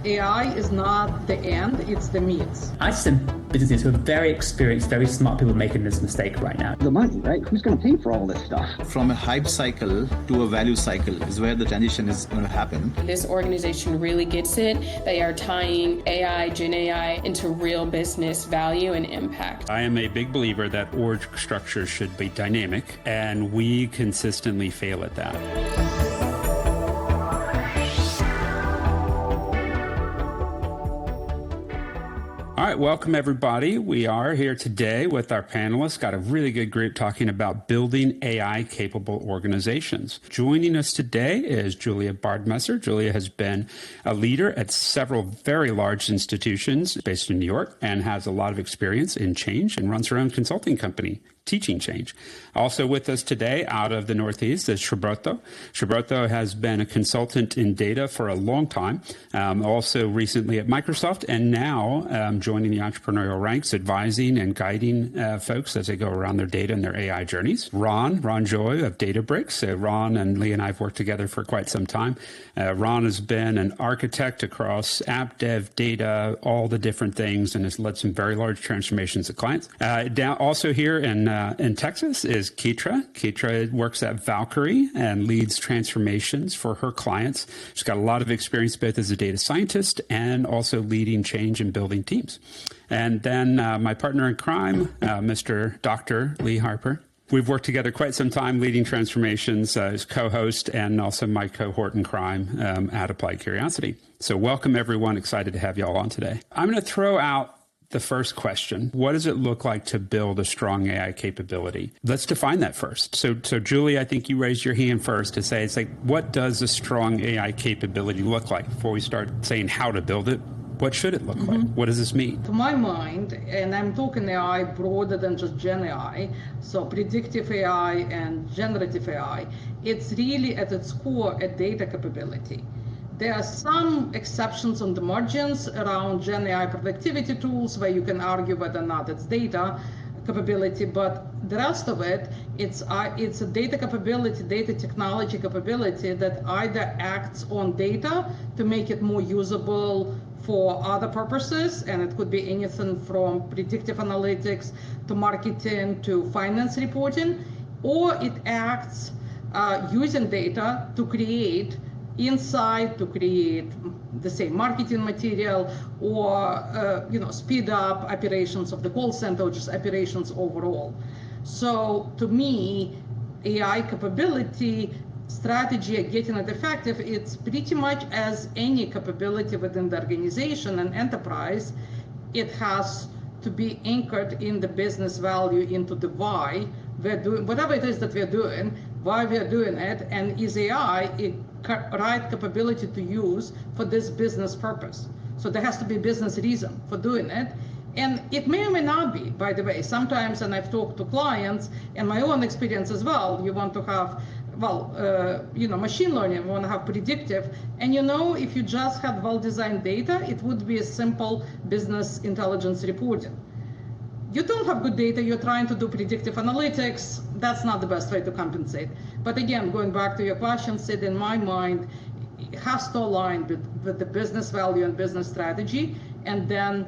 AI is not the end, it's the means. I see businesses who are very experienced, very smart people making this mistake right now. The money, right? Who's going to pay for all this stuff? From a hype cycle to a value cycle is where the transition is going to happen. This organization really gets it. They are tying AI, Gen AI, into real business value and impact. I am a big believer that org structure should be dynamic, and we consistently fail at that. All right, welcome everybody. We are here today with our panelists. Got a really good group talking about building AI-capable organizations. Joining us today is Julia Bardmesser. Julia has been a leader at several very large institutions based in New York and has a lot of experience in change and runs her own consulting company, Teaching Change. Also with us today out of the Northeast is Subrata. Subrata has been a consultant in data for a long time, also recently at Microsoft, and now joining the entrepreneurial ranks, advising and guiding folks as they go around their data and their AI journeys. Ron Joy of Databricks. Ron and Lee and I have worked together for quite some time. Ron has been an architect across app dev, data, all the different things, and has led some very large transformations of clients. Also here in Texas is Keitra. Keitra works at Valkyrie and leads transformations for her clients. She's got a lot of experience both as a data scientist and also leading change and building teams. And then my partner in crime, Mr. Dr. Lee Harper. We've worked together quite some time leading transformations as co-host and also my cohort in crime at Applied Curiosity. So welcome everyone. Excited to have you all on today. I'm going to throw out the first question. What does it look like to build a strong AI capability? Let's define that first. So Julie, I think you raised your hand first to say, it's like, what does a strong AI capability look like? Before we start saying how to build it, what should it look like? What does this mean? To my mind, and I'm talking AI broader than just Gen AI, so predictive AI and generative AI, it's really at its core a data capability. There are some exceptions on the margins around Gen AI productivity tools where you can argue whether or not it's data capability, but the rest of it, it's a data capability, data technology capability that either acts on data to make it more usable for other purposes, and it could be anything from predictive analytics to marketing to finance reporting, or it acts using data to create insight, to create the same marketing material, or speed up operations of the call center, or just operations overall. So to me, AI capability strategy of getting it effective, it's pretty much as any capability within the organization and enterprise. It has to be anchored in the business value, into the why we're doing whatever it is that we're doing, why we're doing it, and is AI a right capability to use for this business purpose. So there has to be a business reason for doing it. And it may or may not be, by the way. Sometimes, and I've talked to clients and my own experience as well, you want to have, machine learning, you want to have predictive. And if you just had well-designed data, it would be a simple business intelligence reporting. You don't have good data, you're trying to do predictive analytics, that's not the best way to compensate. But again, going back to your question, Sid, in my mind, it has to align with the business value and business strategy, and then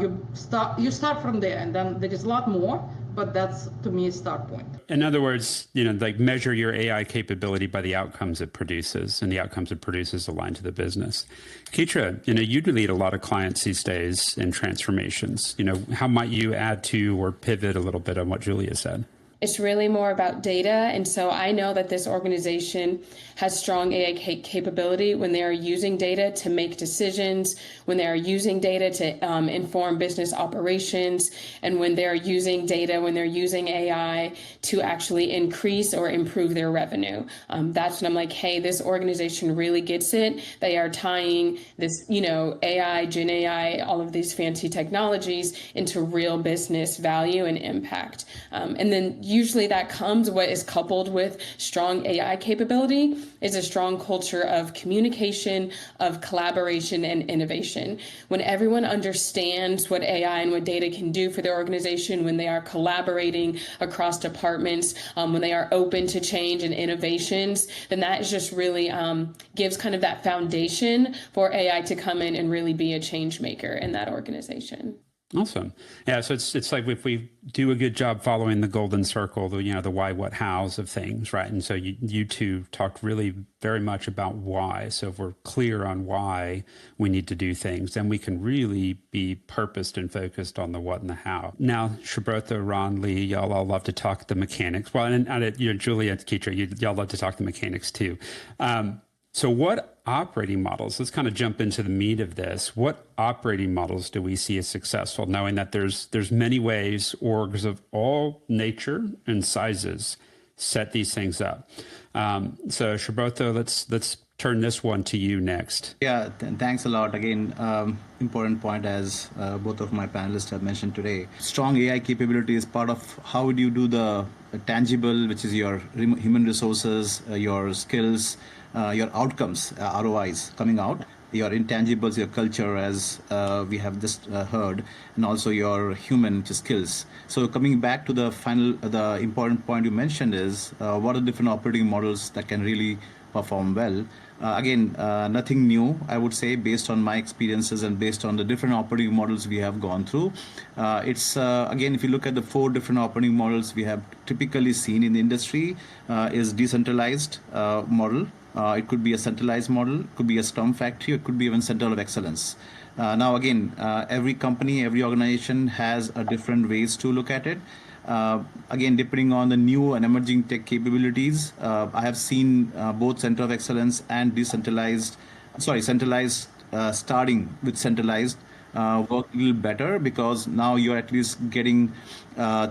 you start from there, and then there is a lot more, but that's, to me, a start point. In other words, measure your AI capability by the outcomes it produces, and the outcomes it produces align to the business. Keitra, you lead a lot of clients these days in transformations. How might you add to or pivot a little bit on what Julia said? It's really more about data. And so I know that this organization has strong AI capability when they are using data to make decisions, when they are using data to inform business operations, and when they're using data, when they're using AI to actually increase or improve their revenue. That's when I'm like, hey, this organization really gets it. They are tying this, AI, Gen AI, all of these fancy technologies into real business value and impact. And then usually that comes, what is coupled with strong AI capability is a strong culture of communication, of collaboration, and innovation. When everyone understands what AI and what data can do for their organization, when they are collaborating across departments, when they are open to change and innovations, then that is just really gives kind of that foundation for AI to come in and really be a change maker in that organization. Awesome. Yeah. So it's like if we do a good job following the golden circle, the why, what, hows of things, right? And so you two talked really very much about why. So if we're clear on why we need to do things, then we can really be purposed and focused on the what and the how. Now, Subrata, Ron, Lee, y'all all love to talk the mechanics. Well, and Julia, Keitra, y'all love to talk the mechanics too. So what operating models, let's kind of jump into the meat of this. What operating models do we see as successful, knowing that there's many ways orgs of all nature and sizes set these things up? So Subrata, let's turn this one to you next. Yeah, thanks a lot. Again, important point as both of my panelists have mentioned today. Strong AI capability is part of how do you do the tangible, which is your human resources, your skills, your outcomes, ROIs coming out, your intangibles, your culture, as we have just heard, and also your human skills. So coming back to the important point you mentioned is what are different operating models that can really perform well. Again, nothing new, I would say, based on my experiences and based on the different operating models we have gone through. It's again, if you look at the 4 different operating models we have typically seen in the industry, is decentralized model. It could be a centralized model, it could be a Scrum factory, it could be even center of excellence. Now, again, every company, every organization has a different ways to look at it. Again, depending on the new and emerging tech capabilities, I have seen both center of excellence and centralized, starting with centralized, work a little better, because now you're at least getting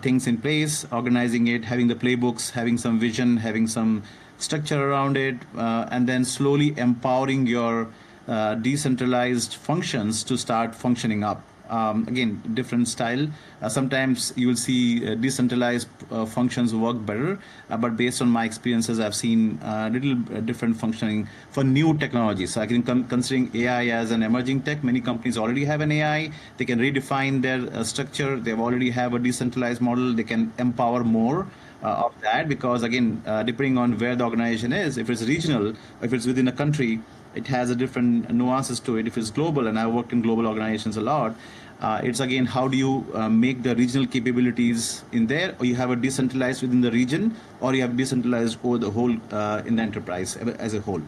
things in place, organizing it, having the playbooks, having some vision, having some structure around it, and then slowly empowering your decentralized functions to start functioning up. Again, different style. Sometimes you will see decentralized functions work better, but based on my experiences, I've seen a little different functioning for new technologies. So I can considering AI as an emerging tech. Many companies already have an AI. They can redefine their structure. They already have a decentralized model. They can empower more of that, because again, depending on where the organization is, if it's regional, if it's within a country, it has a different nuances to it. If it's global, and I worked in global organizations a lot, it's again, how do you make the regional capabilities in there, or you have a decentralized within the region, or you have decentralized over the whole in the enterprise as a whole.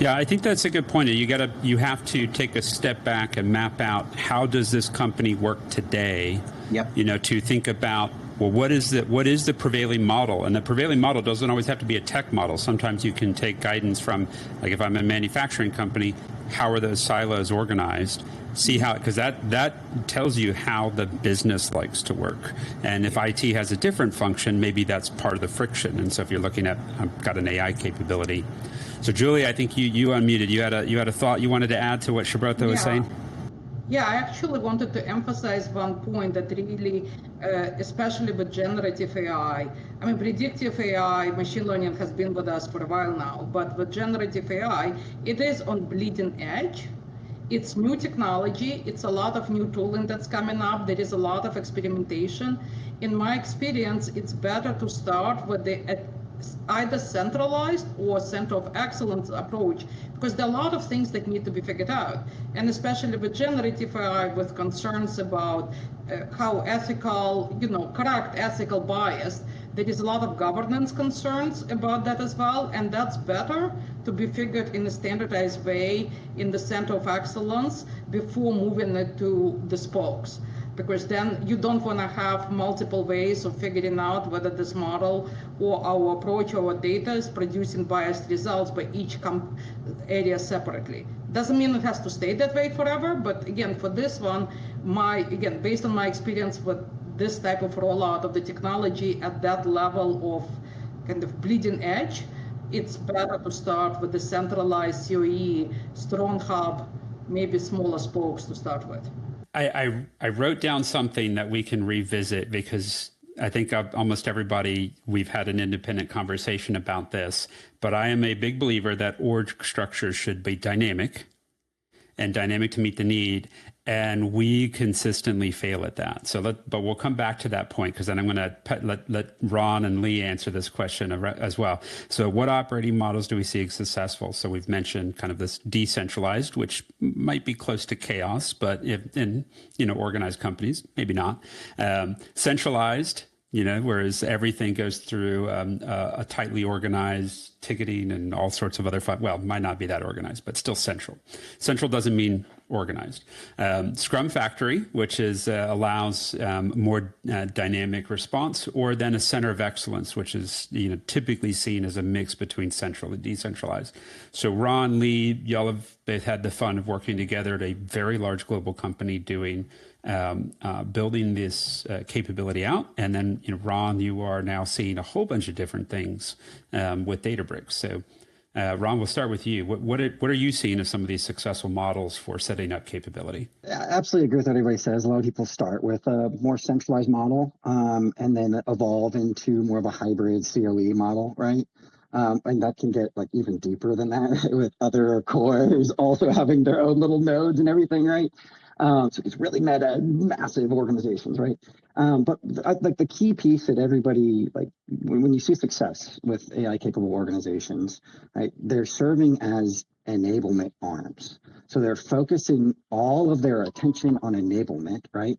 Yeah, I think that's a good point. You have to take a step back and map out, how does this company work today? Yep. To think about, well, what is the prevailing model? And the prevailing model doesn't always have to be a tech model. Sometimes you can take guidance from, like if I'm a manufacturing company, how are those silos organized? See how, because that tells you how the business likes to work. And if IT has a different function, maybe that's part of the friction. And so if you're looking at, I've got an AI capability. So Julie, I think you unmuted. You had a thought you wanted to add to what Subrata was saying? Yeah, I actually wanted to emphasize one point that really, especially with generative AI, I mean, predictive AI, machine learning has been with us for a while now, but with generative AI, it is on bleeding edge. It's new technology. It's a lot of new tooling that's coming up. There is a lot of experimentation. In my experience, it's better to start with the either centralized or center of excellence approach, because there are a lot of things that need to be figured out. And especially with generative AI, with concerns about how ethical, correct ethical bias, there is a lot of governance concerns about that as well. And that's better to be figured in a standardized way in the center of excellence before moving it to the spokes. Because then you don't want to have multiple ways of figuring out whether this model or our approach or our data is producing biased results by each area separately. Doesn't mean it has to stay that way forever, but again, for this one, based on my experience with this type of rollout of the technology at that level of kind of bleeding edge, it's better to start with the centralized COE, strong hub, maybe smaller spokes to start with. I wrote down something that we can revisit, because I think almost everybody, we've had an independent conversation about this, but I am a big believer that org structures should be dynamic and dynamic to meet the need. And we consistently fail at that. But we'll come back to that point, because then I'm going to let Ron and Lee answer this question as well. So what operating models do we see as successful? So we've mentioned kind of this decentralized, which might be close to chaos, but in organized companies, maybe not. Centralized, whereas everything goes through a tightly organized ticketing and all sorts of other, might not be that organized, but still central. Central doesn't mean organized. Scrum Factory, which allows more dynamic response, or then a center of excellence, which is typically seen as a mix between central and decentralized. So Ron, Lee, y'all have both had the fun of working together at a very large global company doing building this capability out. And then, Ron, you are now seeing a whole bunch of different things with Databricks. So Ron, we'll start with you. What are you seeing as some of these successful models for setting up capability? I absolutely agree with what everybody says. A lot of people start with a more centralized model and then evolve into more of a hybrid COE model, right? And that can get even deeper than that with other cores also having their own little nodes and everything, right? So it's really massive organizations, right? But the key piece that everybody, when you see success with AI capable organizations, right, they're serving as enablement arms. So they're focusing all of their attention on enablement, right?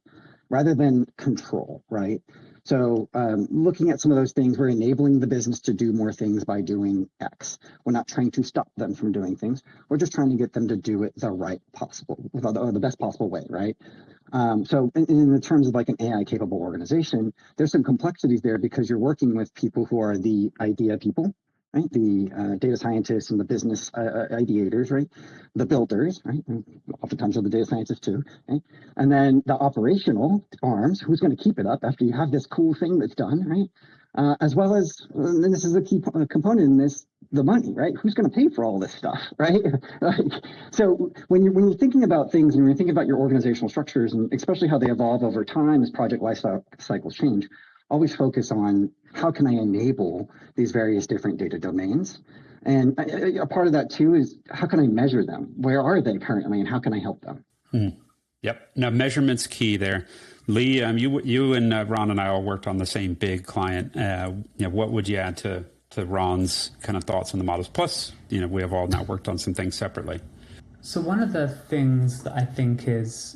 Rather than control, right? So looking at some of those things, we're enabling the business to do more things by doing X. We're not trying to stop them from doing things. We're just trying to get them to do it the best possible way, right? So in the terms of an AI capable organization, there's some complexities there because you're working with people who are the idea people, right? The data scientists and the business ideators, right? The builders, right? And oftentimes are the data scientists too, right? And then the operational arms, who's going to keep it up after you have this cool thing that's done, right? As well as, and this is a key component in this, the money, right? Who's going to pay for all this stuff, right? So when you're thinking about things and when you're thinking about your organizational structures, and especially how they evolve over time as project life cycles change, always focus on how can I enable these various different data domains. And a part of that too is how can I measure them? Where are they currently and how can I help them? Yep. Now measurement's key there. Lee, you and Ron and I all worked on the same big client. What would you add to Ron's kind of thoughts on the models? Plus, we have all now worked on some things separately. So one of the things that I think is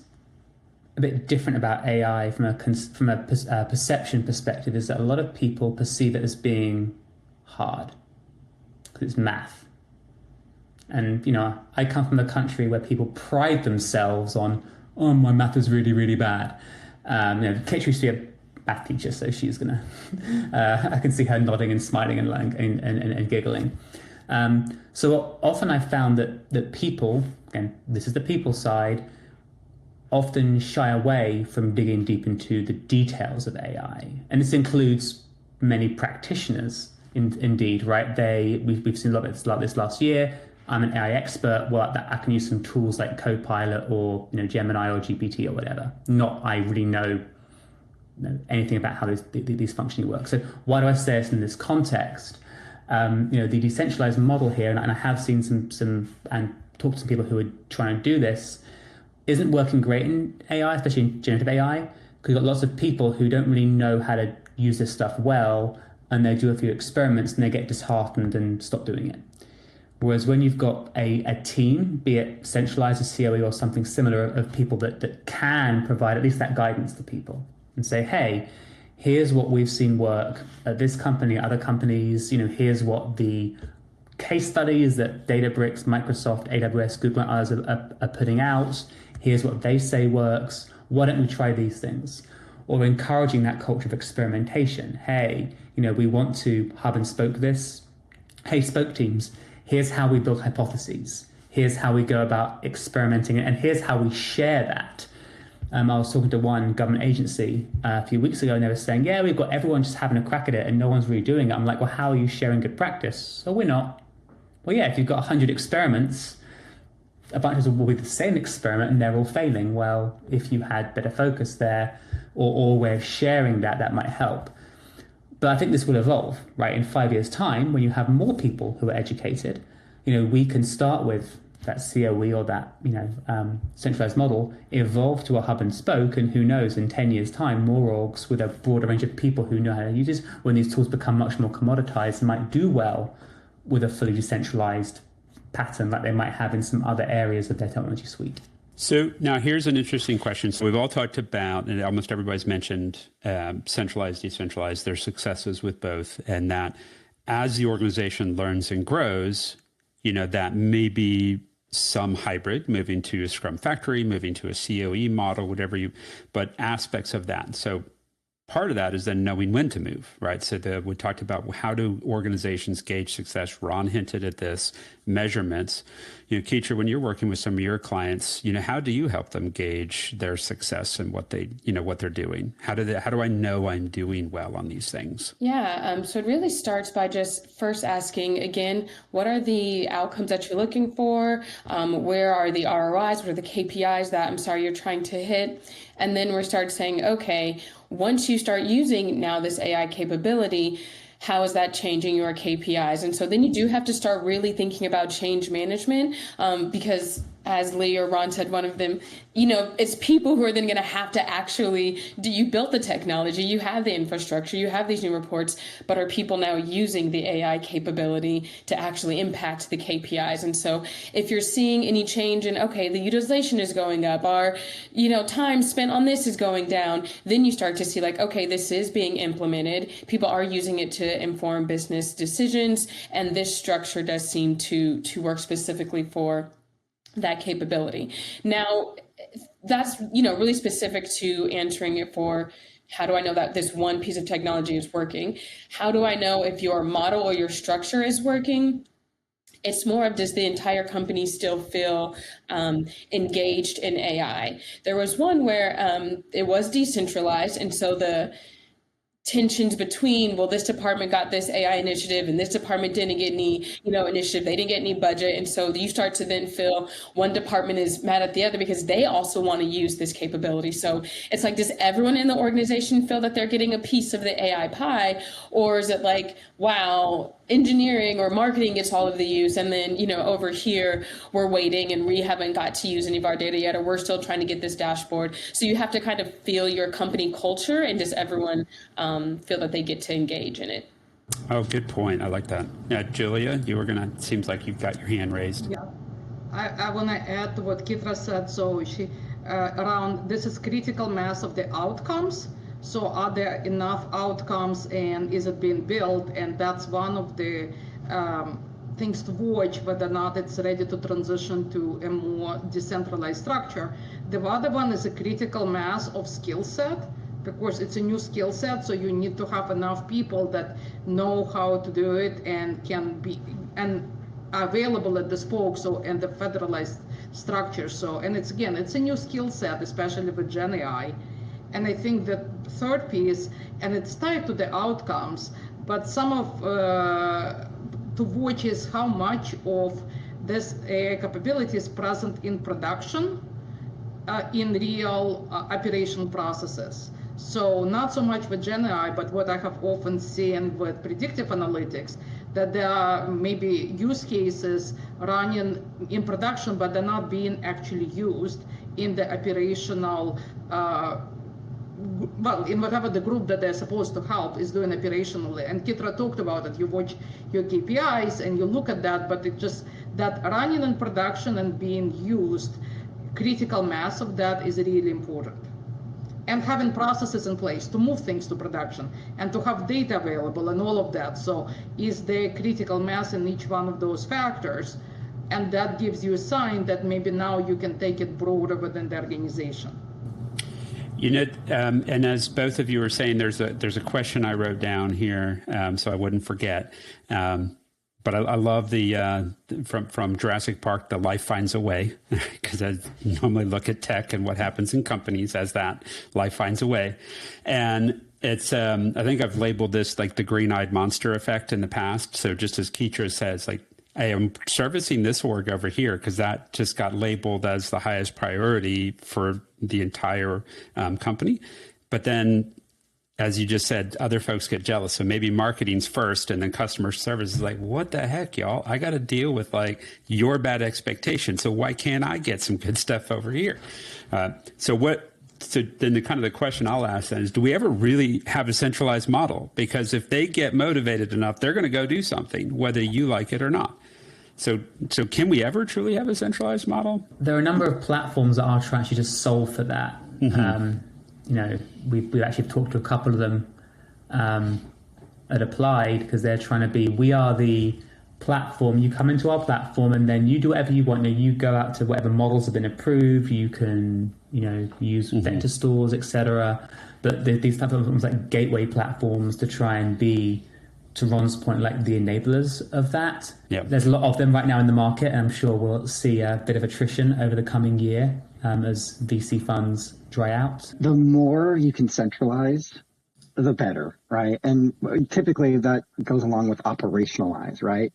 a bit different about AI from a perception perspective is that a lot of people perceive it as being hard because it's math. And, I come from a country where people pride themselves on, oh, my math is really, really bad. Kate used to be a math teacher, so she's going to, I can see her nodding and smiling and giggling. So often I found that people, again, this is the people side, often shy away from digging deep into the details of AI. And this includes many practitioners, indeed, right? We've seen a lot of this last year. I'm an AI expert. Well, I can use some tools like Copilot or Gemini or GPT or whatever. Not I really know anything about how these functioning work. So why do I say this in this context? The decentralized model here, and I have seen some and talked to some people who are trying to do this, isn't working great in AI, especially in generative AI, because you've got lots of people who don't really know how to use this stuff well, and they do a few experiments and they get disheartened and stop doing it. Whereas when you've got a team, be it centralized as COE or something similar, of people that can provide at least that guidance to people and say, hey, here's what we've seen work at this company, other companies, here's what the case studies that Databricks, Microsoft, AWS, Google, and others are putting out. Here's what they say works. Why don't we try these things? Or encouraging that culture of experimentation. Hey, we want to hub and spoke this. Hey, spoke teams, here's how we build hypotheses. Here's how we go about experimenting, and here's how we share that. I was talking to one government agency a few weeks ago, and they were saying, yeah, we've got everyone just having a crack at it and no one's really doing it. I'm like, well, how are you sharing good practice? So we're not. Well, yeah, if you've got 100 experiments, a bunch of them will be the same experiment and they're all failing. Well, if you had better focus there, or way of sharing that might help. But I think this will evolve, right? In 5 years' time, when you have more people who are educated, we can start with that COE or that centralized model, evolve to a hub and spoke, and who knows, in 10 years' time, more orgs with a broader range of people who know how to use this, when these tools become much more commoditized, might do well with a fully decentralized pattern like they might have in some other areas of their technology suite. So now here's an interesting question. So we've all talked about, and almost everybody's mentioned centralized, decentralized, their successes with both, and that as the organization learns and grows, that may be some hybrid, moving to a Scrum Factory, moving to a COE model, but aspects of that. So part of that is then knowing when to move, right? So we talked about how do organizations gauge success. Ron hinted at this, measurements. Keitra, when you're working with some of your clients, how do you help them gauge their success and what they're doing? How do I know I'm doing well on these things? Yeah, so it really starts by just first asking, again, what are the outcomes that you're looking for? Where are the ROIs? What are the KPIs that, you're trying to hit? And then we start saying, okay, once you start using now this AI capability, how is that changing your KPIs? And so then you do have to start really thinking about change management, because as Lee or Ron said, one of them, it's people who are then going to have to actually you built the technology, you have the infrastructure, you have these new reports, but are people now using the AI capability to actually impact the KPIs? And so if you're seeing any change in, okay, the utilization is going up, our, time spent on this is going down, then you start to see like, okay, this is being implemented. People are using it to inform business decisions. And this structure does seem to work specifically for that capability. Now, that's, really specific to answering it for how do I know that this one piece of technology is working? How do I know if your model or your structure is working? It's more of, does the entire company still feel engaged in AI? There was one where it was decentralized, and so the tensions between, well, this department got this AI initiative and this department didn't get any, initiative, they didn't get any budget. And so you start to then feel one department is mad at the other because they also want to use this capability. So it's like, does everyone in the organization feel that they're getting a piece of the AI pie? Or is it like, wow, engineering or marketing gets all of the use, and then, over here, we're waiting and we haven't got to use any of our data yet, or we're still trying to get this dashboard. So you have to kind of feel your company culture, and does everyone feel that they get to engage in it? Oh, good point. I like that. Yeah, Julia, seems like you've got your hand raised. Yeah, I want to add to what Keitra said. So she, around, this is critical mass of the outcomes. So are there enough outcomes, and is it being built? And that's one of the things to watch, whether or not it's ready to transition to a more decentralized structure. The other one is a critical mass of skill set, because it's a new skill set. So you need to have enough people that know how to do it and can be available at the spokes and the federalized structure. So, and it's a new skill set, especially with Gen AI. And I think the third piece, and it's tied to the outcomes, but some of to watch is how much of this AI capability is present in production, in real operational processes. So not so much with Gen AI, but what I have often seen with predictive analytics, that there are maybe use cases running in production, but they're not being actually used in the operational in whatever the group that they're supposed to help is doing operationally. And Keitra talked about it. You watch your KPIs and you look at that, but it just, that running in production and being used, critical mass of that is really important. And having processes in place to move things to production and to have data available and all of that. So is there critical mass in each one of those factors? And that gives you a sign that maybe now you can take it broader within the organization. And as both of you were saying, there's a question I wrote down here, so I wouldn't forget. But I love the from Jurassic Park, the life finds a way, because I normally look at tech and what happens in companies as that life finds a way. And it's I think I've labeled this like the green-eyed monster effect in the past. So just as Keitra says, like, I am servicing this org over here because that just got labeled as the highest priority for the entire company. But then, as you just said, other folks get jealous. So maybe marketing's first and then customer service is like, what the heck, y'all? I got to deal with like your bad expectation. So why can't I get some good stuff over here? So then the question I'll ask then is, do we ever really have a centralized model? Because if they get motivated enough, they're going to go do something, whether you like it or not. So can we ever truly have a centralized model? There are a number of platforms that are trying to just solve for that. We've actually talked to a couple of them at Applied, because they're trying to be, we are the platform, you come into our platform and then you do whatever you want. You go out to whatever models have been approved, you can use vector stores, etc. But these type of platforms, like gateway platforms, to try and be, to Ron's point, like the enablers of that. Yep. There's a lot of them right now in the market, and I'm sure we'll see a bit of attrition over the coming year as VC funds dry out. The more you can centralize, the better, right? And typically that goes along with operationalize, right?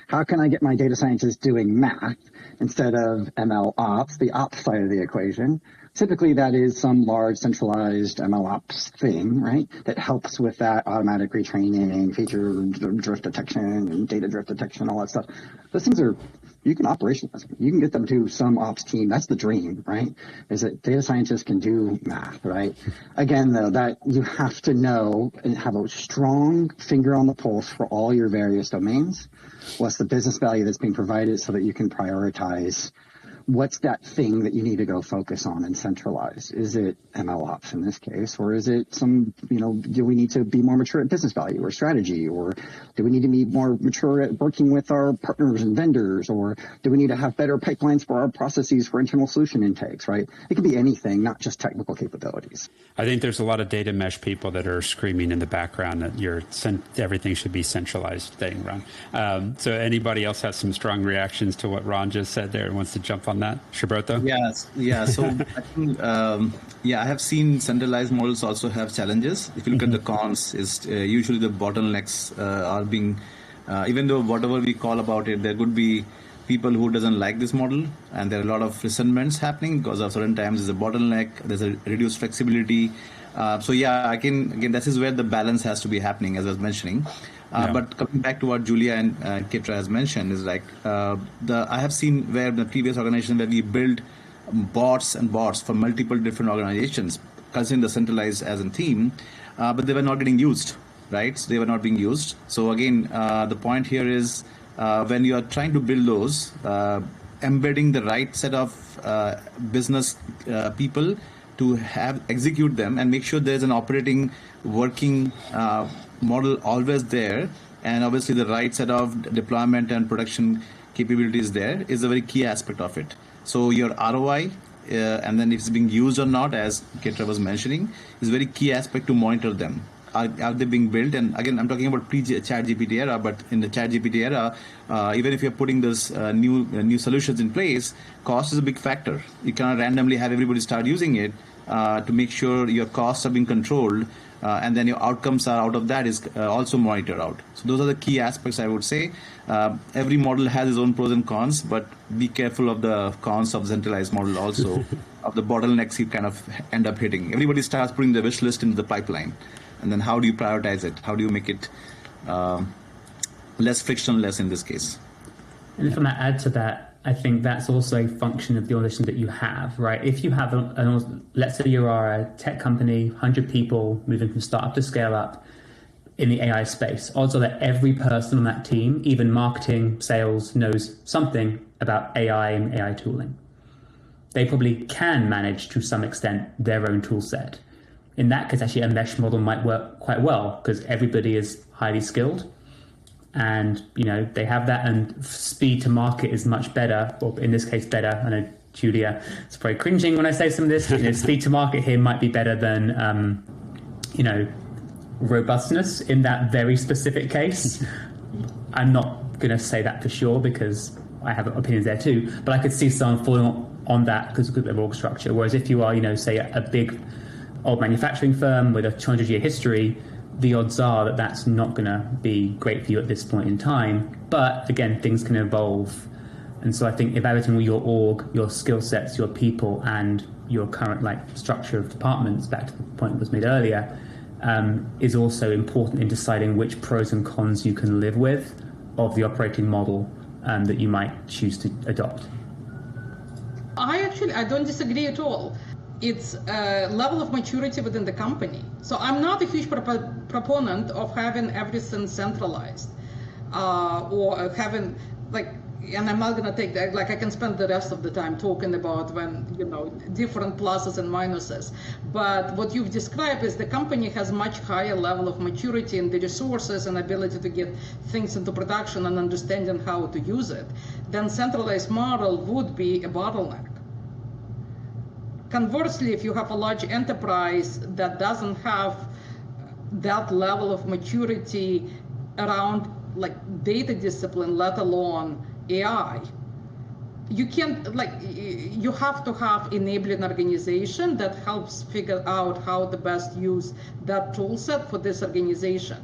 How can I get my data scientists doing math instead of ML ops, the ops side of the equation? Typically that is some large centralized ML ops thing, right? That helps with that automatic retraining, feature drift detection and data drift detection, all that stuff. Those things are, you can operationalize them. You can get them to some ops team. That's the dream, right? Is that data scientists can do math, right? Again, though, that you have to know and have a strong finger on the pulse for all your various domains. What's the business value that's being provided so that you can prioritize what's that thing that you need to go focus on and centralize? Is it ML ops in this case, or is it some, do we need to be more mature at business value or strategy, or do we need to be more mature at working with our partners and vendors, or do we need to have better pipelines for our processes for internal solution intakes, right? It can be anything, not just technical capabilities. I think there's a lot of data mesh people that are screaming in the background that everything should be centralized thing, Ron. So anybody else has some strong reactions to what Ron just said there and wants to jump on that? Shibroto? Yeah. So I think, I have seen centralized models also have challenges. If you look at the cons, is usually the bottlenecks are being, even though whatever we call about it, there could be people who doesn't like this model, and there are a lot of resentments happening because of certain times there's a bottleneck, there's a reduced flexibility. Again, this is where the balance has to be happening, as I was mentioning. But coming back to what Julia and Ketra has mentioned is like I have seen where the previous organization where we built bots for multiple different organizations, considering the centralized as a theme, but they were not getting used, right? So they were not being used. So again, the point here is when you are trying to build those, embedding the right set of business people to execute them and make sure there's an operating working model always there, and obviously the right set of deployment and production capabilities there is a very key aspect of it. So your ROI and then if it's being used or not, as Ketra was mentioning, is a very key aspect to monitor them. Are they being built? And again, I'm talking about pre-ChatGPT era, but in the ChatGPT era, even if you're putting those new solutions in place, cost is a big factor. You cannot randomly have everybody start using it to make sure your costs are being controlled, and then your outcomes are out of that is also monitored out. So those are the key aspects, I would say. Every model has its own pros and cons, but be careful of the cons of the centralized model also, of the bottlenecks you kind of end up hitting. Everybody starts putting the wish list into the pipeline. And then how do you prioritize it? How do you make it less frictionless in this case? And if I might add to that, I think that's also a function of the organization that you have, right? If you have, let's say you are a tech company, 100 people moving from startup to scale up in the AI space, odds are that every person on that team, even marketing, sales, knows something about AI and AI tooling. They probably can manage to some extent their own tool set. In that case, actually, a mesh model might work quite well because everybody is highly skilled, and they have that, and speed to market is much better, or in this case, better. I know Julia is probably cringing when I say some of this. Speed to market here might be better than robustness in that very specific case. I'm not going to say that for sure because I have opinions there too, but I could see someone falling on that because of their org structure. Whereas if you are, say a big old manufacturing firm with a 200-year history, the odds are that that's not going to be great for you at this point in time. But again, things can evolve And so I think evaluating your org, your skill sets, your people, and your current structure of departments, back to the point that was made earlier, is also important in deciding which pros and cons you can live with of the operating model that you might choose to adopt. I don't disagree at all. It's a level of maturity within the company. So I'm not a huge proponent of having everything centralized or having and I'm not going to take that, I can spend the rest of the time talking about different pluses and minuses. But what you've described is the company has much higher level of maturity in the resources and ability to get things into production and understanding how to use it. Then centralized model would be a bottleneck. Conversely, if you have a large enterprise that doesn't have that level of maturity around data discipline, let alone AI, you can't you have to have enabling organization that helps figure out how to best use that tool set for this organization.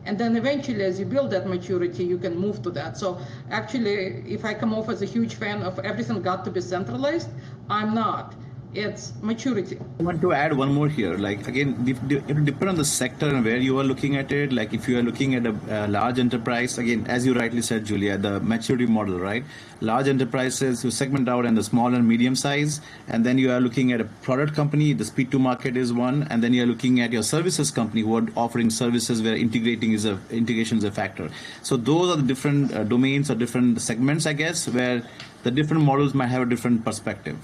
And then eventually, as you build that maturity, you can move to that. So actually, if I come off as a huge fan of everything got to be centralized, I'm not. It's maturity. I want to add one more here. Again, it will depend on the sector and where you are looking at it. If you are looking at a large enterprise, again, as you rightly said, Julia, the maturity model, right? Large enterprises, you segment out in the small and medium size, and then you are looking at a product company, the speed to market is one, and then you are looking at your services company who are offering services where integration is a factor. So those are the different domains or different segments, I guess, where the different models might have a different perspective.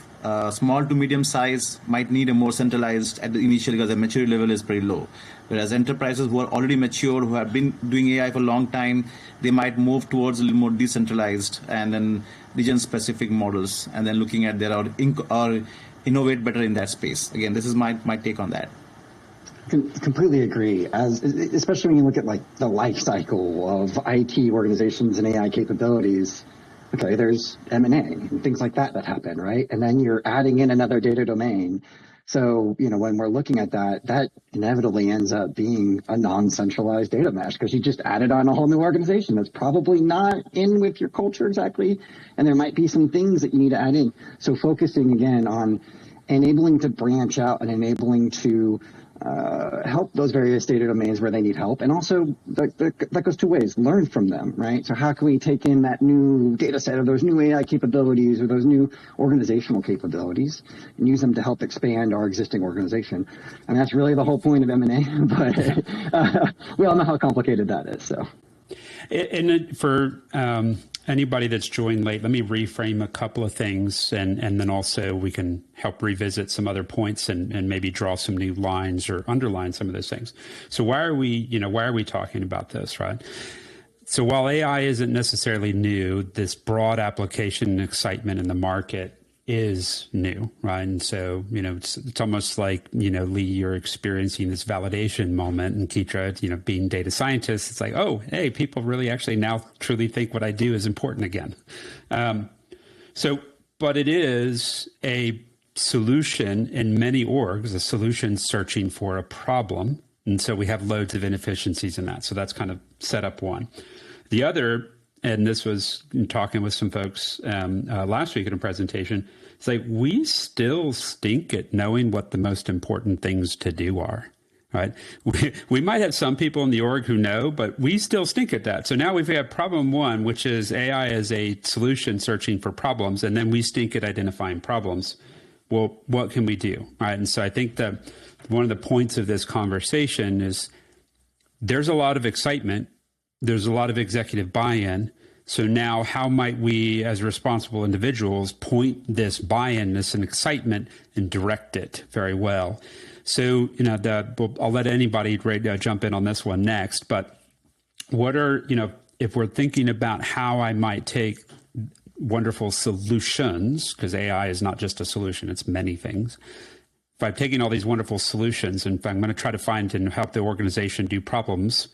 Small to medium size might need a more centralized at the initial because the maturity level is pretty low. Whereas enterprises who are already mature, who have been doing AI for a long time, they might move towards a little more decentralized and then region-specific models, and then looking at their or innovate better in that space. Again, this is my take on that. Completely agree. Especially when you look at the life cycle of IT organizations and AI capabilities. Okay, there's M&A and things like that happen, right? And then you're adding in another data domain. So, when we're looking at that inevitably ends up being a non-centralized data mesh because you just added on a whole new organization that's probably not in with your culture exactly. And there might be some things that you need to add in. So focusing again on enabling to branch out and enabling to help those various data domains where they need help. And also that goes two ways, learn from them, right? So how can we take in that new data set or those new AI capabilities or those new organizational capabilities and use them to help expand our existing organization? And that's really the whole point of M&A, but we all know how complicated that is. So. And for anybody that's joined late, let me reframe a couple of things, and then also we can help revisit some other points and maybe draw some new lines or underline some of those things. So why are we talking about this, right? So while AI isn't necessarily new, this broad application and excitement in the market is new, right? And so, it's almost like, Lee, you're experiencing this validation moment, and Keitra, being data scientist, it's like, oh, hey, people really actually now truly think what I do is important again. But it is a solution in many orgs, a solution searching for a problem. And so we have loads of inefficiencies in that. So that's kind of setup one. The other, and this was in talking with some folks last week in a presentation, it's like we still stink at knowing what the most important things to do are, right? We might have some people in the org who know, but we still stink at that. So now we've got problem one, which is AI as a solution searching for problems, and then we stink at identifying problems. Well, what can we do, right? And so I think that one of the points of this conversation is there's a lot of excitement. There's a lot of executive buy-in. So now how might we as responsible individuals point this buy-in, this excitement, and direct it very well? So, I'll let anybody jump in on this one next, but what are, if we're thinking about how I might take wonderful solutions, because AI is not just a solution, it's many things. If I'm taking all these wonderful solutions and if I'm going to try to find and help the organization do problems,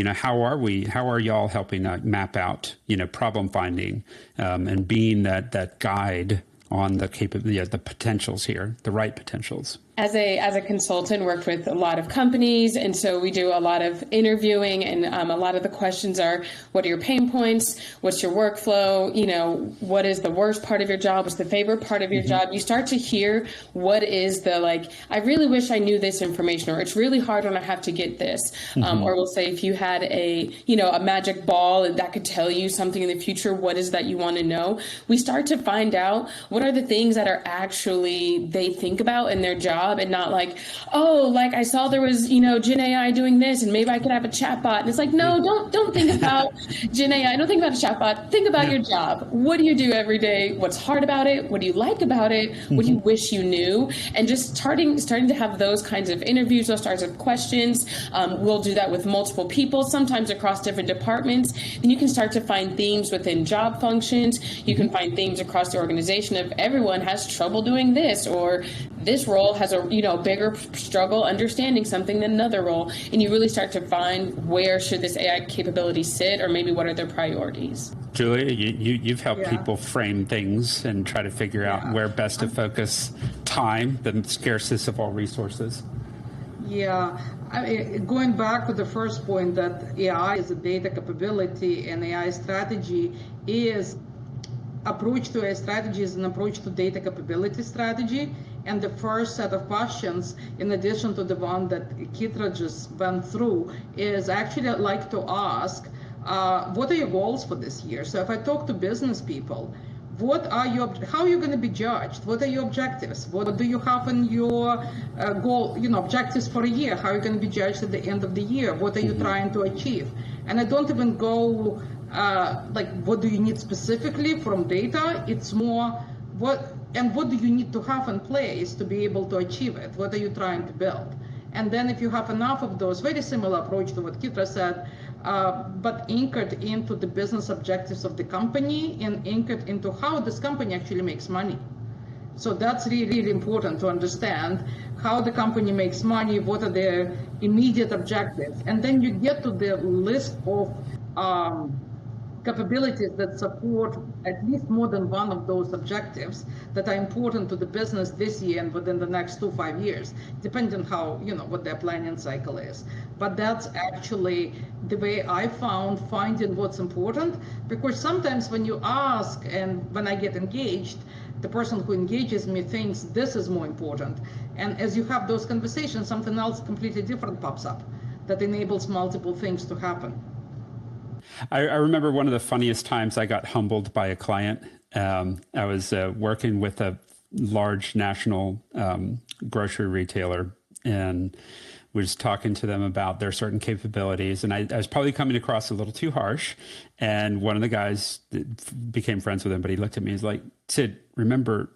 how are y'all helping map out, problem finding and being that guide on the potentials here, the right potentials? As a consultant, worked with a lot of companies, and so we do a lot of interviewing, and a lot of the questions are, what are your pain points? What's your workflow? What is the worst part of your job? What's the favorite part of your job? You start to hear what is the, like, I really wish I knew this information, or it's really hard when I have to get this. Or we'll say, if you had a magic ball that could tell you something in the future, what is that you want to know? We start to find out what are the things that are actually they think about in their job, and not like, oh, like I saw there was, Gen AI doing this and maybe I could have a chatbot. And it's like, no, don't think about Gen AI. Don't think about a chatbot. Think about your job. What do you do every day? What's hard about it? What do you like about it? What do you wish you knew? And just starting to have those kinds of interviews, those kinds of questions. We'll do that with multiple people, sometimes across different departments. Then you can start to find themes within job functions. You can find themes across the organization of everyone has trouble doing this, or this role has a bigger struggle understanding something than another role, and you really start to find where should this AI capability sit, or maybe what are their priorities. Julia, you've helped people frame things and try to figure out where best to focus time, the scarcest of all resources. Yeah, going back to the first point, that AI is a data capability, and AI strategy is approach to AI strategy is an approach to data capability strategy. And the first set of questions, in addition to the one that Kitra just went through, is actually I'd like to ask, what are your goals for this year? So if I talk to business people, how are you going to be judged? What are your objectives? What do you have in your goal, objectives for a year? How are you going to be judged at the end of the year? What are you trying to achieve? And I don't even go what do you need specifically from data? It's more what do you need to have in place to be able to achieve it? What are you trying to build? And then if you have enough of those, very similar approach to what Kitra said, but anchored into the business objectives of the company and anchored into how this company actually makes money. So that's really, really important to understand how the company makes money, what are their immediate objectives. And then you get to the list of capabilities that support at least more than one of those objectives that are important to the business this year and within the next 2-5 years, depending on how, what their planning cycle is. But that's actually the way I found finding what's important, because sometimes when you ask and when I get engaged, the person who engages me thinks this is more important. And as you have those conversations, something else completely different pops up that enables multiple things to happen. I remember one of the funniest times I got humbled by a client. I was working with a large national grocery retailer and was talking to them about their certain capabilities. And I was probably coming across a little too harsh. And one of the guys became friends with him, but he looked at me and was like, Sid, remember,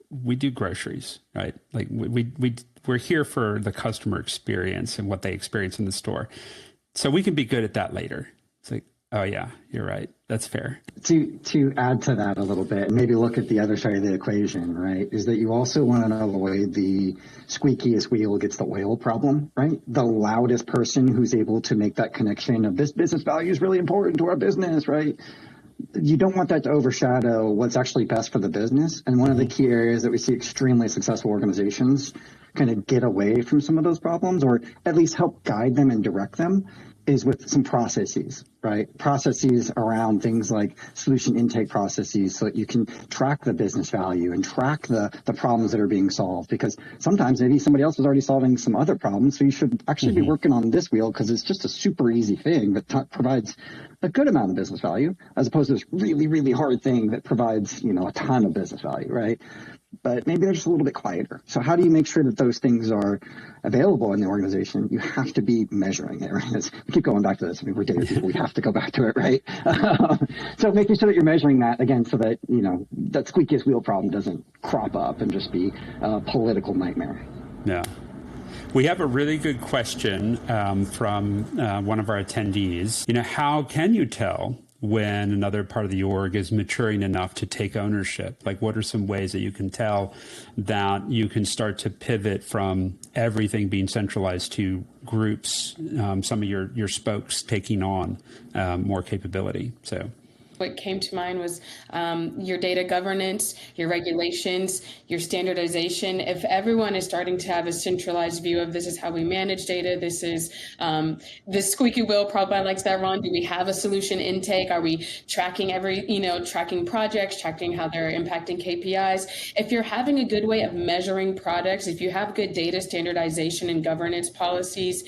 we do groceries, right? Like we're here for the customer experience and what they experience in the store. So we can be good at that later. It's like, oh yeah, you're right. That's fair. To add to that a little bit, and maybe look at the other side of the equation, right, is that you also want to avoid the squeakiest wheel gets the oil problem, right? The loudest person who's able to make that connection of this business value is really important to our business, right? You don't want that to overshadow what's actually best for the business. And one of the key areas that we see extremely successful organizations kind of get away from some of those problems, or at least help guide them and direct them, is with some processes, right? Processes around things like solution intake processes, so that you can track the business value and track the problems that are being solved, because sometimes maybe somebody else is already solving some other problems. So you should actually be working on this wheel because it's just a super easy thing that provides a good amount of business value, as opposed to this really, really hard thing that provides, a ton of business value, right? But maybe they're just a little bit quieter. So how do you make sure that those things are available in the organization? You have to be measuring it, right? We keep going back to this. I mean, we're data people. We have to go back to it, right? So making sure that you're measuring that, again, so that, that squeakiest wheel problem doesn't crop up and just be a political nightmare. Yeah. We have a really good question from one of our attendees. How can you tell when another part of the org is maturing enough to take ownership? Like, what are some ways that you can tell that you can start to pivot from everything being centralized to groups, some of your spokes taking on more capability? So what came to mind was your data governance, your regulations, your standardization. If everyone is starting to have a centralized view of this is how we manage data, this is this squeaky wheel, probably likes that, Ron. Do we have a solution intake? Are we tracking tracking projects, tracking how they're impacting KPIs? If you're having a good way of measuring products, if you have good data standardization and governance policies,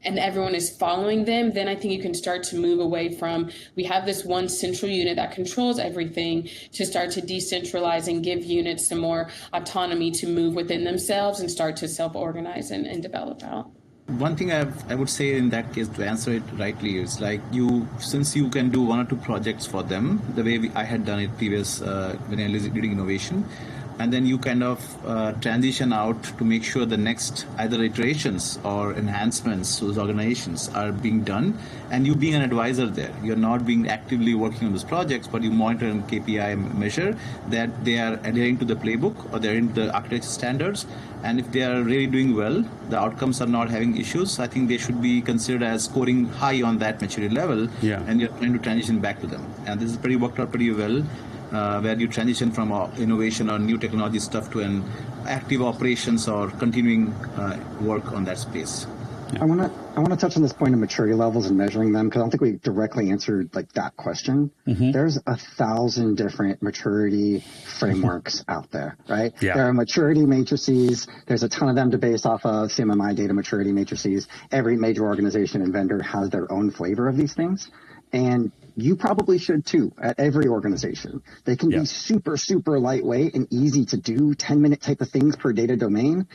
and everyone is following them, then I think you can start to move away from, we have this one central unit that controls everything, to start to decentralize and give units some more autonomy to move within themselves and start to self-organize and develop out. One thing I would say in that case, to answer it rightly, is like since you can do 1 or 2 projects for them, the way I had done it previous when I was leading innovation, and then you kind of transition out to make sure the next either iterations or enhancements to those organizations are being done, and you being an advisor there. You're not being actively working on those projects, but you monitor and KPI measure that they are adhering to the playbook or they're in the architecture standards. And if they are really doing well, the outcomes are not having issues, I think they should be considered as scoring high on that maturity level, and you're trying to transition back to them. And this is worked out pretty well. Where you transition from innovation or new technology stuff to an active operations or continuing work on that space. I want to touch on this point of maturity levels and measuring them, because I don't think we directly answered that question. There's 1,000 different maturity frameworks out there, right? There are maturity matrices. There's a ton of them to base off of CMMI data maturity matrices. Every major organization and vendor has their own flavor of these things. And you probably should too at every organization. They can be super, super lightweight and easy to do, 10-minute type of things per data domain.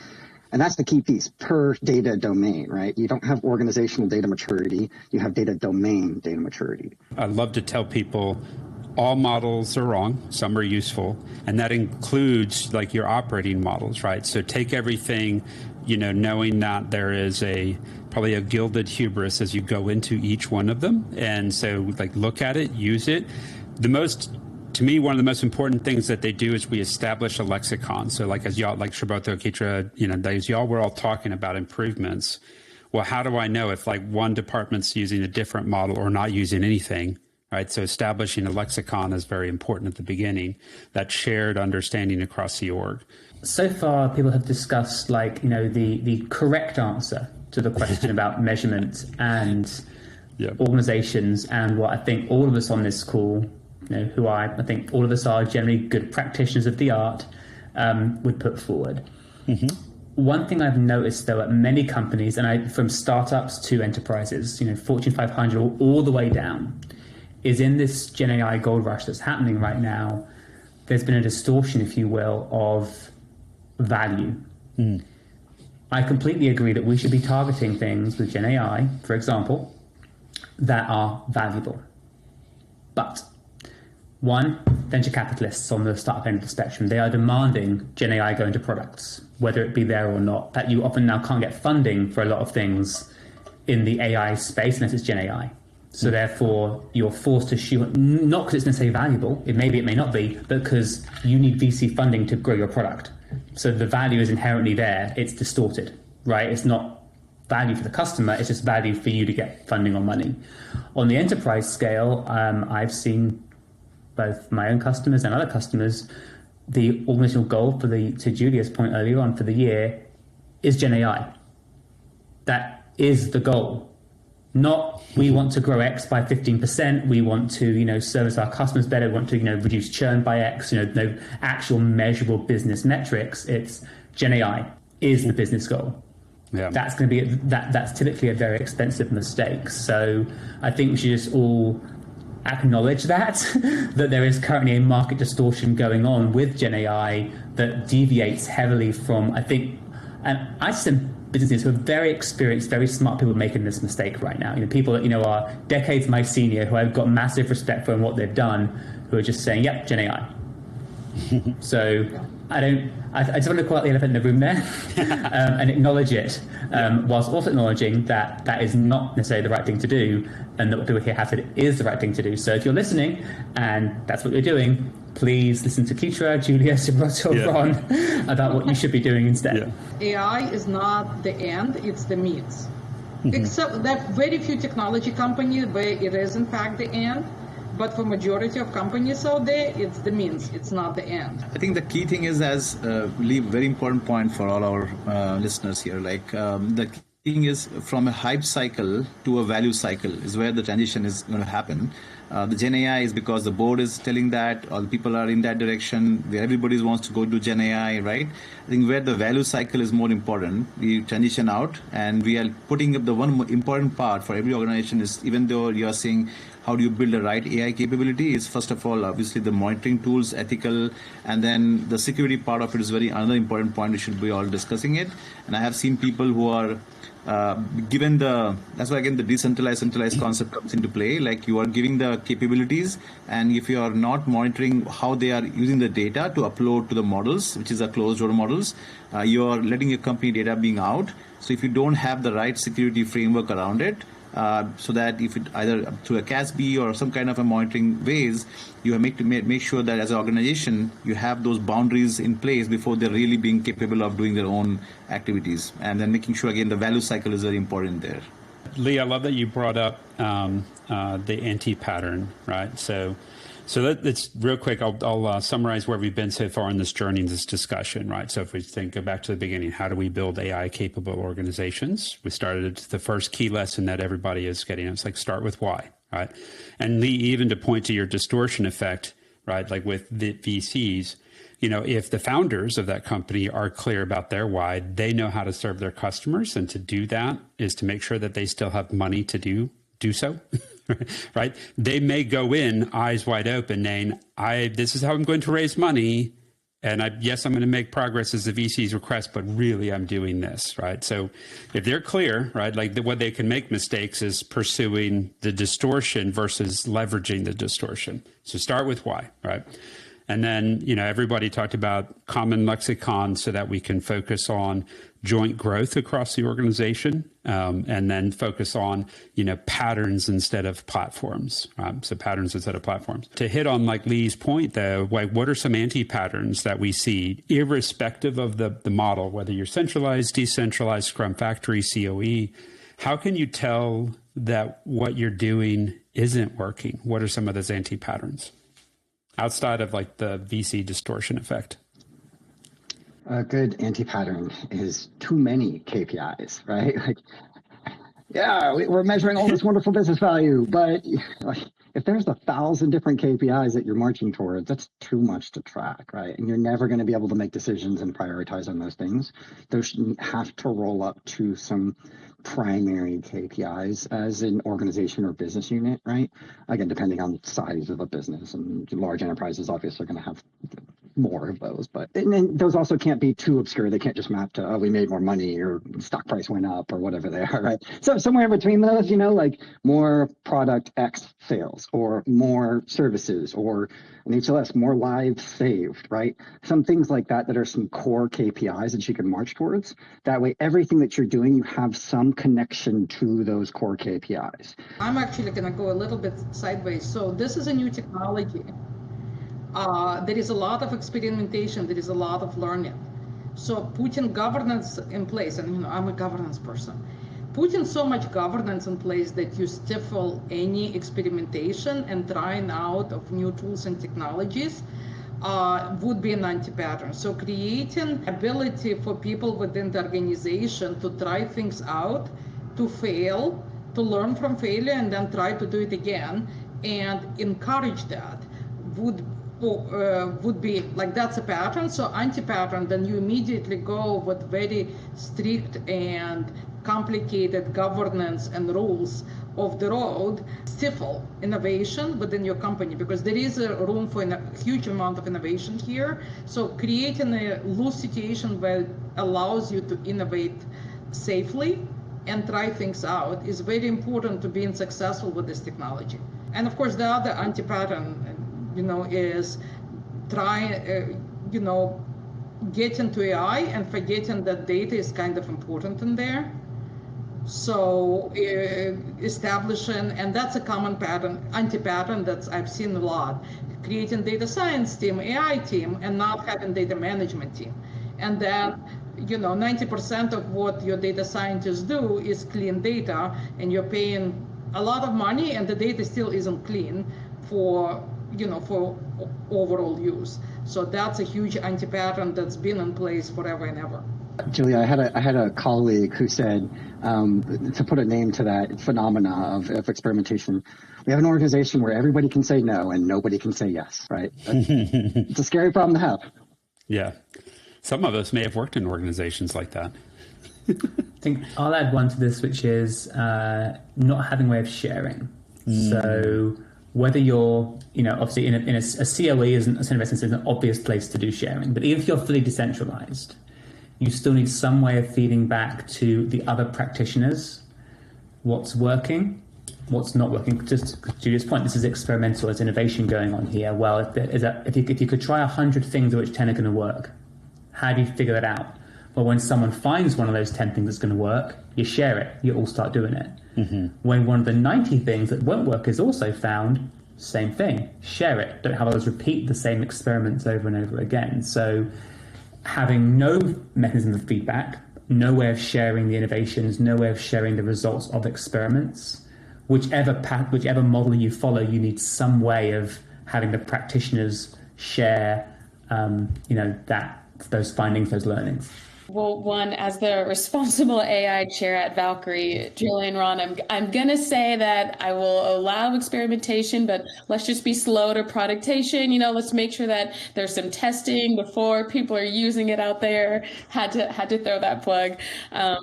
And that's the key piece, per data domain, right? You don't have organizational data maturity. You have data domain data maturity. I love to tell people all models are wrong. Some are useful. And that includes like your operating models, right? So take everything, knowing that there is probably a gilded hubris as you go into each one of them. And so look at it, use it. To me, one of the most important things that they do is we establish a lexicon. So as y'all, Shraboto, Keitra, as y'all were all talking about improvements. Well, how do I know if one department's using a different model or not using anything? Right. So establishing a lexicon is very important at the beginning, that shared understanding across the org. So far, people have discussed the correct answer to the question about measurement and organizations, and what I think all of us on this call, I think all of us are generally good practitioners of the art, would put forward. One thing I've noticed though at many companies, and from startups to enterprises, Fortune 500 all the way down, is in this Gen AI gold rush that's happening right now, there's been a distortion, if you will, of value. I completely agree that we should be targeting things with Gen AI, for example, that are valuable. But one, venture capitalists on the startup end of the spectrum, they are demanding Gen AI go into products, whether it be there or not. That you often now can't get funding for a lot of things in the AI space unless it's Gen AI. So therefore, you're forced to shoot, not because it's necessarily valuable, it may not be, but because you need VC funding to grow your product. So the value is inherently there, it's distorted, right? It's not value for the customer, it's just value for you to get funding or money. On the enterprise scale, I've seen both my own customers and other customers, the organizational goal to Julia's point earlier on for the year is Gen AI. That is the goal. Not we want to grow X by 15%. We want to, service our customers better. We want to, reduce churn by X. No actual measurable business metrics. It's Gen AI is the business goal. Yeah. That's going to be that's typically a very expensive mistake. So I think we should just all acknowledge that there is currently a market distortion going on with Gen AI that deviates heavily from, I think, and I see businesses who are very experienced, very smart people making this mistake right now. People that are decades my senior, who I've got massive respect for and what they've done, who are just saying, "Yep, Gen AI." So I just want to call out the elephant in the room there and acknowledge it, whilst also acknowledging that that is not necessarily the right thing to do, and that what people here have said is the right thing to do. So if you're listening and that's what you're doing, please listen to Keitra, Julia, Shraboto, Ron about what you should be doing instead. AI is not the end, it's the means. Except that very few technology companies where it is in fact the end, But for majority of companies out there, it's the means, it's not the end. I think the key thing is, as Lee, very important point for all our listeners here, like the thing is from a hype cycle to a value cycle is where the transition is going to happen. The Gen AI is because the board is telling that, all the people are in that direction, where everybody wants to go to Gen AI, right? I think where the value cycle is more important, we transition out, and we are putting up the one important part for every organization is, even though you are saying, how do you build the right AI capability, is first of all, obviously the monitoring tools, ethical, and then the security part of it is another important point we should be all discussing it. And I have seen people who are given that's why again the decentralized centralized concept comes into play. Like you are giving the capabilities, and if you are not monitoring how they are using the data to upload to the models, which is a closed door models, you are letting your company data being out. So if you don't have the right security framework around it, so that if it either through a CASB or some kind of a monitoring ways, you have make sure that as an organization you have those boundaries in place before they're really being capable of doing their own activities, and then making sure again the value cycle is very important there. Lee, I love that you brought up the anti-pattern, right? So let's real quick. I'll summarize where we've been so far in this journey, in this discussion, right? So if we go back to the beginning, how do we build AI-capable organizations? We started the first key lesson that everybody is getting. It's like start with why, right? And Lee, even to point to your distortion effect, right? Like with the VCs, if the founders of that company are clear about their why, they know how to serve their customers, and to do that is to make sure that they still have money to do so. Right? They may go in eyes wide open, saying, this is how I'm going to raise money. And yes, I'm going to make progress as the VC's request, but really I'm doing this, right? So if they're clear, right, like what they can make mistakes is pursuing the distortion versus leveraging the distortion. So start with why, right? And then, everybody talked about common lexicon so that we can focus on joint growth across the organization, and then focus on, patterns instead of platforms. So patterns instead of platforms. To hit on like Lee's point though, like what are some anti-patterns that we see irrespective of the model, whether you're centralized, decentralized, Scrum Factory, COE, how can you tell that what you're doing isn't working? What are some of those anti-patterns? Outside of like the VC distortion effect? A good anti-pattern is too many KPIs, right? Like, yeah, we're measuring all this wonderful business value, but like, if there's 1,000 different KPIs that you're marching towards, that's too much to track, right? And you're never going to be able to make decisions and prioritize on those things. Those have to roll up to some primary KPIs as an organization or business unit, right? Again, depending on the size of a business, and large enterprises obviously are going to have more of those, but and then those also can't be too obscure. They can't just map to, oh, we made more money or stock price went up or whatever they are, right? So somewhere in between those, like more product X sales or more services or an HLS, more lives saved, right? Some things like that are some core KPIs that you can march towards. That way, everything that you're doing, you have some connection to those core KPIs. I'm actually going to go a little bit sideways. So this is a new technology. There is a lot of experimentation, there is a lot of learning. So putting governance in place, and I'm a governance person, putting so much governance in place that you stifle any experimentation and trying out of new tools and technologies would be an anti-pattern. So creating ability for people within the organization to try things out, to fail, to learn from failure, and then try to do it again, and encourage that would be like, that's a pattern. So anti-pattern, then you immediately go with very strict and complicated governance and rules of the road, stifle innovation within your company, because there is a room for a huge amount of innovation here. So creating a loose situation where it allows you to innovate safely and try things out is very important to being successful with this technology. And of course, the other anti-pattern, is trying, get into AI and forgetting that data is kind of important in there. So establishing, and that's a common pattern, anti-pattern that I've seen a lot, creating data science team, AI team, and not having data management team. And then, 90% of what your data scientists do is clean data, and you're paying a lot of money and the data still isn't clean for for overall use. So that's a huge anti-pattern that's been in place forever and ever. Julia, I had a colleague who said, to put a name to that phenomena of experimentation, we have an organization where everybody can say no and nobody can say yes, right? It's a scary problem to have. Yeah. Some of us may have worked in organizations like that. I think I'll add one to this, which is not having a way of sharing. So whether you're, obviously in a COE isn't, a center of excellence is an obvious place to do sharing, but even if you're fully decentralized, you still need some way of feeding back to the other practitioners what's working, what's not working. Just to Julia's point, this is experimental, there's innovation going on here. Well, if you could try 100 things of which 10 are going to work, how do you figure that out? Well, when someone finds one of those 10 things that's going to work, you share it, you all start doing it. When one of the 90 things that won't work is also found, same thing, share it. Don't have others repeat the same experiments over and over again. So having no mechanism of feedback, no way of sharing the innovations, no way of sharing the results of experiments, whichever model you follow, you need some way of having the practitioners share, those findings, those learnings. Well, one, as the responsible AI chair at Valkyrie, Julie and Ron, I'm going to say that I will allow experimentation, but let's just be slow to productation. Let's make sure that there's some testing before people are using it out there. Had to throw that plug. I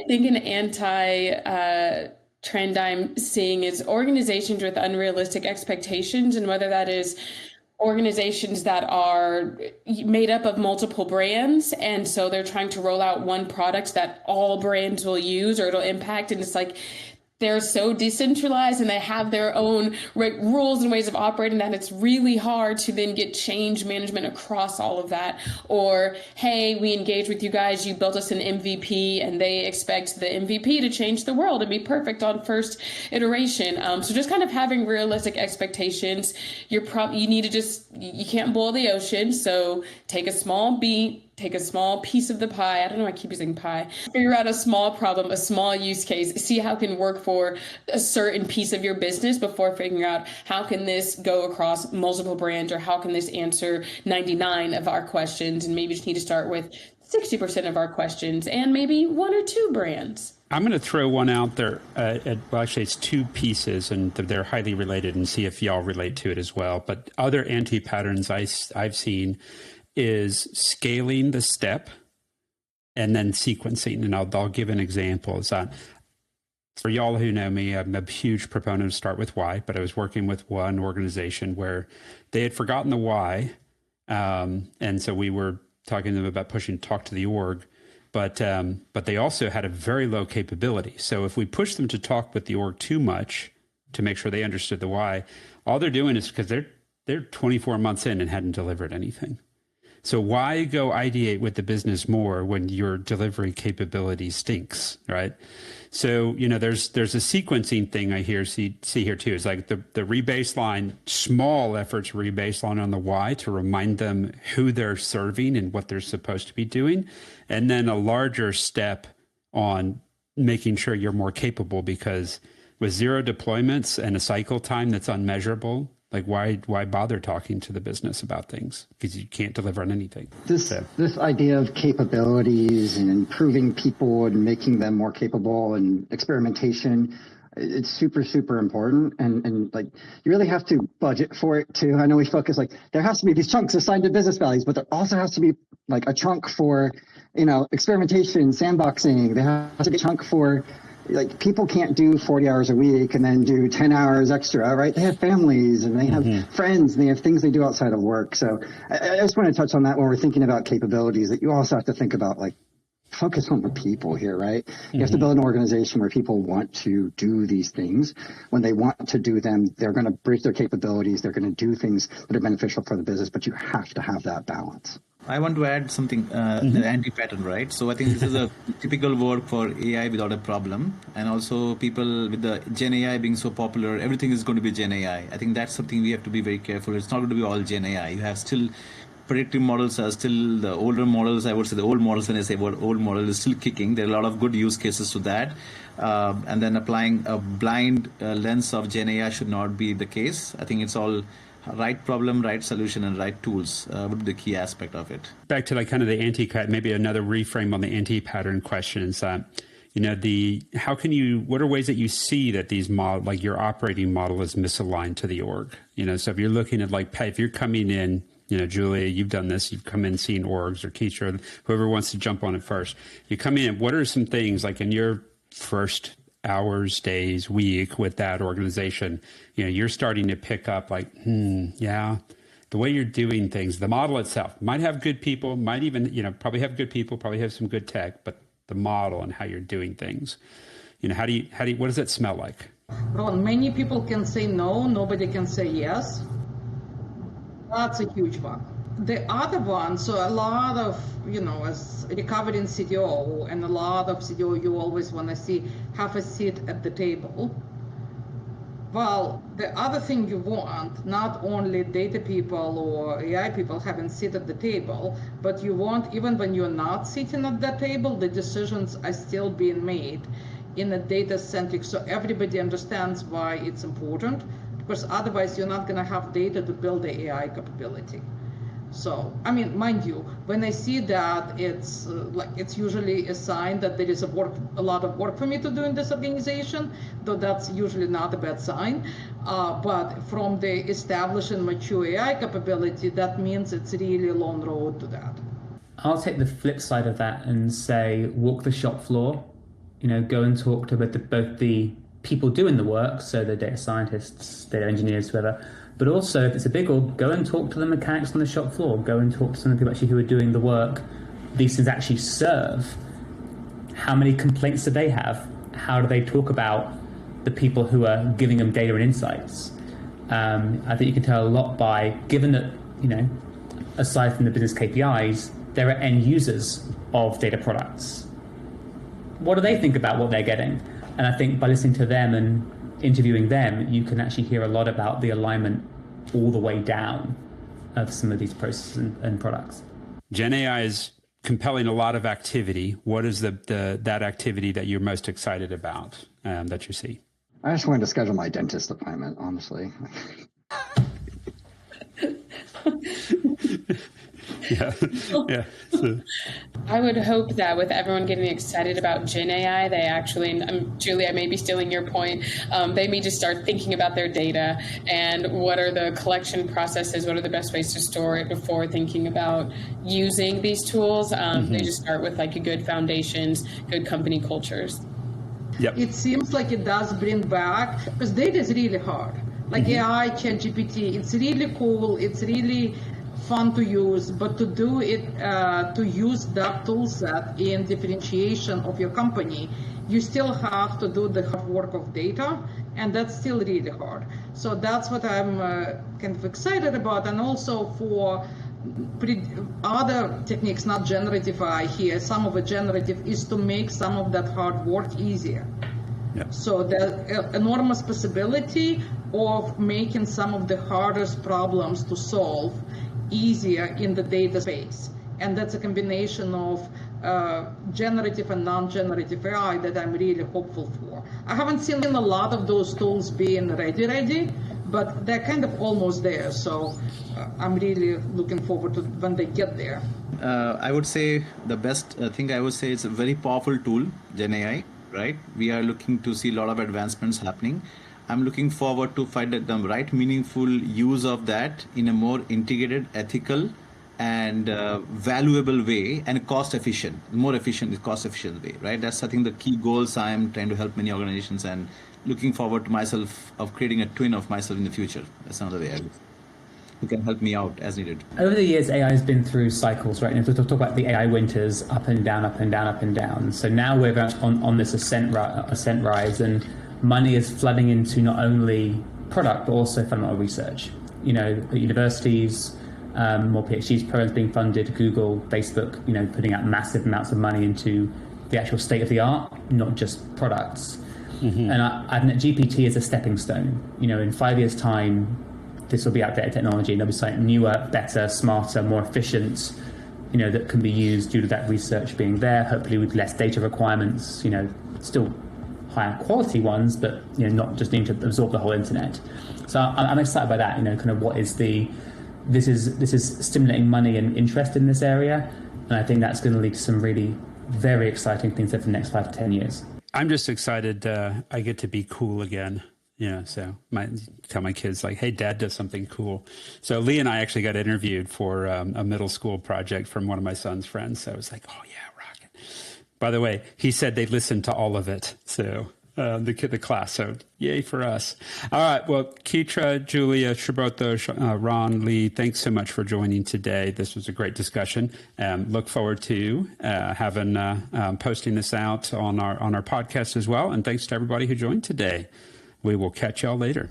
think an trend I'm seeing is organizations with unrealistic expectations, and whether that is organizations that are made up of multiple brands, and so they're trying to roll out one product that all brands will use or it'll impact, and it's like they're so decentralized and they have their own rules and ways of operating that it's really hard to then get change management across all of that. Or, hey, we engage with you guys, you built us an MVP, and they expect the MVP to change the world and be perfect on first iteration. So just kind of having realistic expectations. You need to you can't boil the ocean. So take a small beat, take a small piece of the pie. I don't know why I keep using pie. Figure out a small problem, a small use case, see how it can work for a certain piece of your business before figuring out how can this go across multiple brands, or how can this answer 99 of our questions, and maybe just need to start with 60% of our questions and maybe 1 or 2 brands. I'm going to throw one out there. Actually, it's 2 pieces, and they're highly related, and see if y'all relate to it as well. But other anti-patterns I've seen is scaling the step and then sequencing. And I'll give an example. Is that for y'all who know me, I'm a huge proponent of start with why, but I was working with one organization where they had forgotten the why. And so we were talking to them about pushing talk to the org, but they also had a very low capability. So if we push them to talk with the org too much to make sure they understood the why, all they're doing is, because they're 24 months in and hadn't delivered anything. So why go ideate with the business more when your delivery capability stinks, right? So, there's a sequencing thing I see here too. It's like the rebaseline, small efforts rebaseline on the why to remind them who they're serving and what they're supposed to be doing. And then a larger step on making sure you're more capable, because with 0 deployments and a cycle time that's unmeasurable, like why bother talking to the business about things, because you can't deliver on anything. This idea of capabilities and improving people and making them more capable, and experimentation, it's super, super important. And like, you really have to budget for it too. I know we focus, like, there has to be these chunks assigned to business values, but there also has to be like a chunk for, experimentation, sandboxing. There has to be a chunk for, like, people can't do 40 hours a week and then do 10 hours extra, right? They have families and they have friends and they have things they do outside of work. So I just want to touch on that when we're thinking about capabilities, that you also have to think about, like, focus on the people here, right? You have to build an organization where people want to do these things. When they want to do them, they're going to bridge their capabilities. They're going to do things that are beneficial for the business, but you have to have that balance. I want to add something, the anti-pattern, right? So I think this is a typical word for AI without a problem. And also people with the Gen AI being so popular, everything is going to be Gen AI. I think that's something we have to be very careful. It's not going to be all Gen AI. You have still predictive models are still the older models. I would say the old models, when I say old model, is still kicking. There are a lot of good use cases to that. And then applying a blind lens of Gen AI should not be the case. I think it's all right problem, right solution, and right tools would be the key aspect of it. Back to like kind of the maybe another reframe on the anti-pattern questions. What are ways that you see that these like your operating model is misaligned to the org? So if you're looking at if you're coming in, Julia, you've done this, you've come in seeing orgs, or Keisha, whoever wants to jump on it first. You come in, what are some things like in your first hours, days, week with that organization, you're starting to pick up the way you're doing things, the model itself might have good people, might even, probably have good people, probably have some good tech, but the model and how you're doing things, what does it smell like? Ron, many people can say no, nobody can say yes. That's a huge one. The other one, so a lot of, as recovering CDO, and a lot of CDO, you always want to have a seat at the table. Well, the other thing you want, not only data people or AI people having a seat at the table, but you want, even when you're not sitting at that table, the decisions are still being made in a data-centric, so everybody understands why it's important, because otherwise you're not going to have data to build the AI capability. So, mind you, when I see that, it's usually a sign that there is a lot of work for me to do in this organization, though that's usually not a bad sign. But from the established and mature AI capability, that means it's really a long road to that. I'll take the flip side of that and say, walk the shop floor, go and talk to both the people doing the work, so the data scientists, data engineers, whoever, but also if it's a big org, go and talk to the mechanics on the shop floor, go and talk to some of the people actually who are doing the work these things actually serve. How many complaints do they have? How do they talk about the people who are giving them data and insights? I think you can tell a lot by, given that, aside from the business KPIs, there are end users of data products. What do they think about what they're getting? And I think by listening to them and interviewing them, you can actually hear a lot about the alignment all the way down of some of these processes and products. Gen AI is compelling a lot of activity. What is that activity that you're most excited about that you see? I just wanted to schedule my dentist appointment, honestly. Yeah. So. I would hope that with everyone getting excited about Gen AI, they actually, Julie, I may be stealing your point, they may just start thinking about their data and what are the collection processes, what are the best ways to store it before thinking about using these tools. They just start with good foundations, good company cultures. Yep. It seems like it does bring back, because data is really hard. AI, ChatGPT, it's really cool, it's really fun to use, but to do it, to use that tool set in differentiation of your company, you still have to do the hard work of data, and that's still really hard. So that's what I'm kind of excited about, and also for other techniques, not generative AI here, some of the generative is to make some of that hard work easier. Yep. So the enormous possibility of making some of the hardest problems to solve easier in the data space. And that's a combination of generative and non-generative AI that I'm really hopeful for. I haven't seen a lot of those tools being ready, but they're kind of almost there. So I'm really looking forward to when they get there. I would say the best thing I would say it's a very powerful tool, Gen AI, right? We are looking to see a lot of advancements happening. I'm looking forward to find the right meaningful use of that in a more integrated, ethical, and valuable way, and cost efficient way, right? That's, I think, the key goals I'm trying to help many organizations, and looking forward to myself of creating a twin of myself in the future. That's another way who can help me out as needed. Over the years, AI has been through cycles, right? And if we talk about the AI winters, up and down, up and down, up and down. So now we're on this ascent rise, and money is flooding into not only product, but also fundamental research. At universities, more PhD programs being funded, Google, Facebook, putting out massive amounts of money into the actual state of the art, not just products. And I think GPT is a stepping stone. In 5 years' time, this will be outdated technology, and there'll be something newer, better, smarter, more efficient, that can be used due to that research being there, hopefully with less data requirements, still higher quality ones, but not just needing to absorb the whole internet. So I'm excited by that, kind of what is this is stimulating money and interest in this area, and I think that's going to lead to some really very exciting things over the next 5 to 10 years. I'm just excited I get to be cool again. So tell my kids like, hey, Dad does something cool. So Lee and I actually got interviewed for a middle school project from one of my son's friends. So I was like, oh yeah, rocket. By the way, he said they listened to all of it. So the class. So yay for us. All right. Well, Keitra, Julia, Shibota, Ron, Lee, thanks so much for joining today. This was a great discussion. Look forward to posting this out on our podcast as well. And thanks to everybody who joined today. We will catch y'all later.